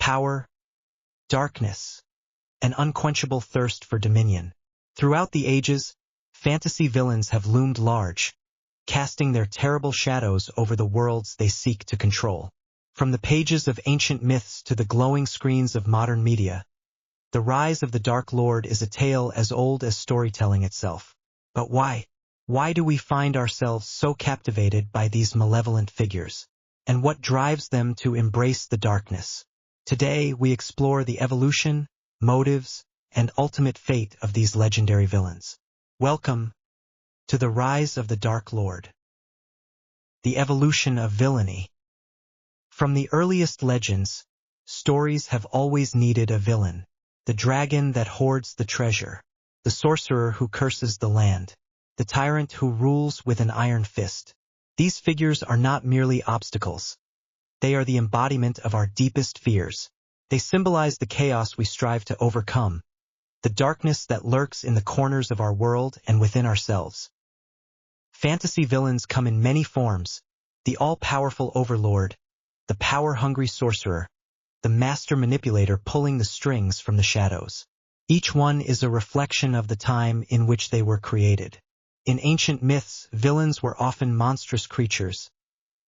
power, darkness, an unquenchable thirst for dominion. Throughout the ages, fantasy villains have loomed large, casting their terrible shadows over the worlds they seek to control. From the pages of ancient myths to the glowing screens of modern media, the rise of the Dark Lord is a tale as old as storytelling itself. But why? Why do we find ourselves so captivated by these malevolent figures? And what drives them to embrace the darkness? Today, we explore the evolution, motives, and ultimate fate of these legendary villains. Welcome to the rise of the Dark Lord. The evolution of villainy. From the earliest legends, stories have always needed a villain. The dragon that hoards the treasure, the sorcerer who curses the land, the tyrant who rules with an iron fist. These figures are not merely obstacles. They are the embodiment of our deepest fears. They symbolize the chaos we strive to overcome, the darkness that lurks in the corners of our world and within ourselves. Fantasy villains come in many forms: the all-powerful overlord, the power-hungry sorcerer, the master manipulator pulling the strings from the shadows. Each one is a reflection of the time in which they were created. In ancient myths, villains were often monstrous creatures,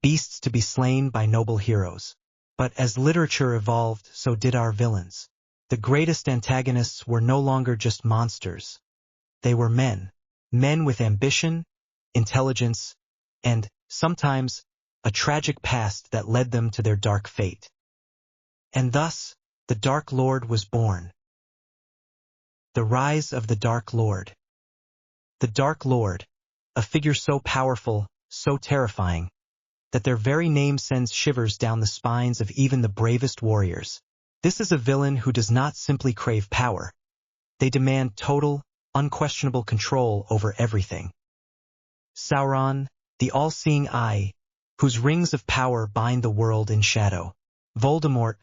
beasts to be slain by noble heroes. But as literature evolved, so did our villains. The greatest antagonists were no longer just monsters. They were men. Men with ambition, intelligence, and, sometimes, a tragic past that led them to their dark fate. And thus, the Dark Lord was born. The rise of the Dark Lord. The Dark Lord, a figure so powerful, so terrifying, that their very name sends shivers down the spines of even the bravest warriors. This is a villain who does not simply crave power. They demand total, unquestionable control over everything. Sauron, the all-seeing eye, whose rings of power bind the world in shadow. Voldemort,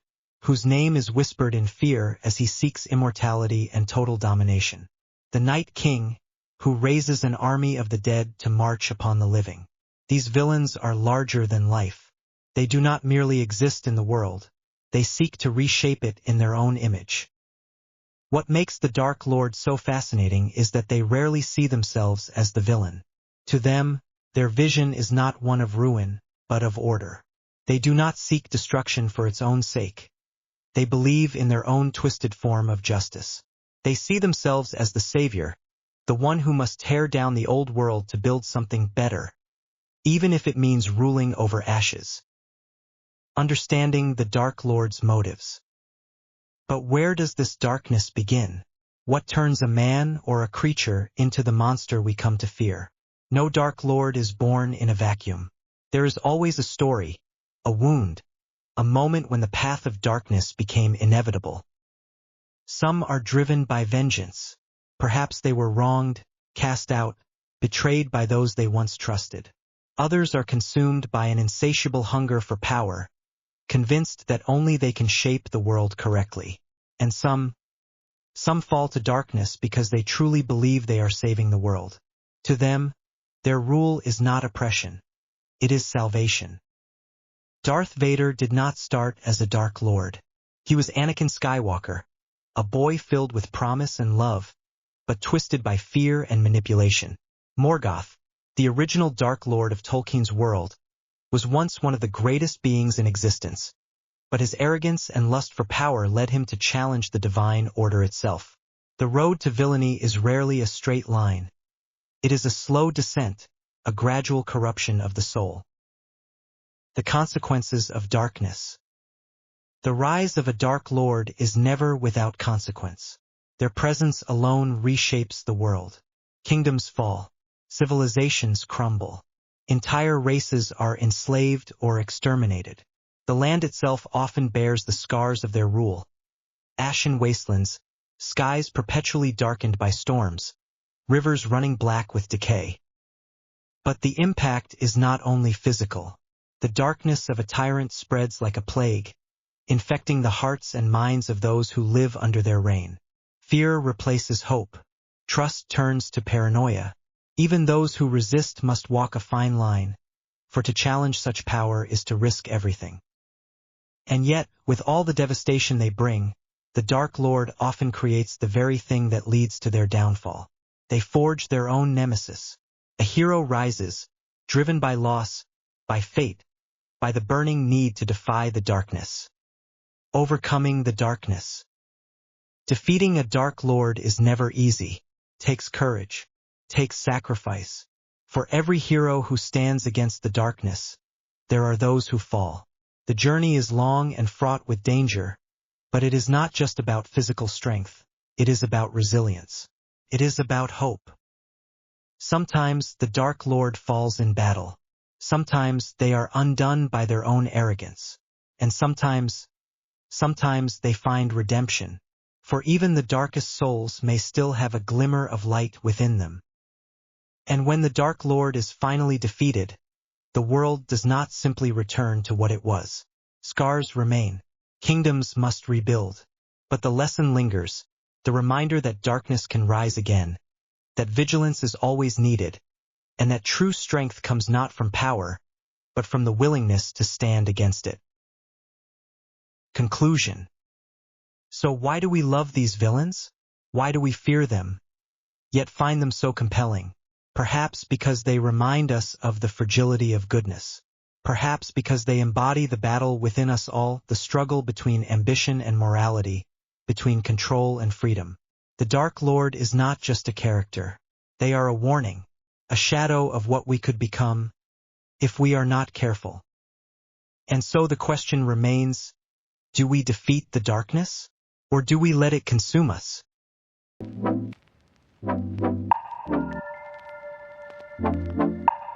whose name is whispered in fear as he seeks immortality and total domination. The Night King, who raises an army of the dead to march upon the living. These villains are larger than life. They do not merely exist in the world. They seek to reshape it in their own image. What makes the Dark Lord so fascinating is that they rarely see themselves as the villain. To them, their vision is not one of ruin, but of order. They do not seek destruction for its own sake. They believe in their own twisted form of justice. They see themselves as the savior, the one who must tear down the old world to build something better, even if it means ruling over ashes. Understanding the Dark Lord's motives. But where does this darkness begin? What turns a man or a creature into the monster we come to fear? No Dark Lord is born in a vacuum. There is always a story, a wound, a moment when the path of darkness became inevitable. Some are driven by vengeance. Perhaps they were wronged, cast out, betrayed by those they once trusted. Others are consumed by an insatiable hunger for power, convinced that only they can shape the world correctly. And some fall to darkness because they truly believe they are saving the world. To them, their rule is not oppression. It is salvation. Darth Vader did not start as a Dark Lord. He was Anakin Skywalker, a boy filled with promise and love, but twisted by fear and manipulation. Morgoth, the original Dark Lord of Tolkien's world, was once one of the greatest beings in existence, but his arrogance and lust for power led him to challenge the divine order itself. The road to villainy is rarely a straight line. It is a slow descent, a gradual corruption of the soul. The consequences of darkness. The rise of a Dark Lord is never without consequence. Their presence alone reshapes the world. Kingdoms fall. Civilizations crumble. Entire races are enslaved or exterminated. The land itself often bears the scars of their rule. Ashen wastelands, skies perpetually darkened by storms, rivers running black with decay. But the impact is not only physical. The darkness of a tyrant spreads like a plague, infecting the hearts and minds of those who live under their reign. Fear replaces hope. Trust turns to paranoia. Even those who resist must walk a fine line, for to challenge such power is to risk everything. And yet, with all the devastation they bring, the Dark Lord often creates the very thing that leads to their downfall. They forge their own nemesis. A hero rises, driven by loss, by fate, by the burning need to defy the darkness. Overcoming the darkness. Defeating a Dark Lord is never easy. Takes courage. Takes sacrifice. For every hero who stands against the darkness, there are those who fall. The journey is long and fraught with danger, but it is not just about physical strength. It is about resilience. It is about hope. Sometimes the Dark Lord falls in battle. Sometimes they are undone by their own arrogance. And sometimes they find redemption. For even the darkest souls may still have a glimmer of light within them. And when the Dark Lord is finally defeated, the world does not simply return to what it was. Scars remain. Kingdoms must rebuild. But the lesson lingers, the reminder that darkness can rise again, that vigilance is always needed, and that true strength comes not from power, but from the willingness to stand against it. Conclusion. So why do we love these villains? Why do we fear them, yet find them so compelling? Perhaps because they remind us of the fragility of goodness. Perhaps because they embody the battle within us all, the struggle between ambition and morality, between control and freedom. The Dark Lord is not just a character. They are a warning, a shadow of what we could become if we are not careful. And so the question remains, do we defeat the darkness, or do we let it consume us?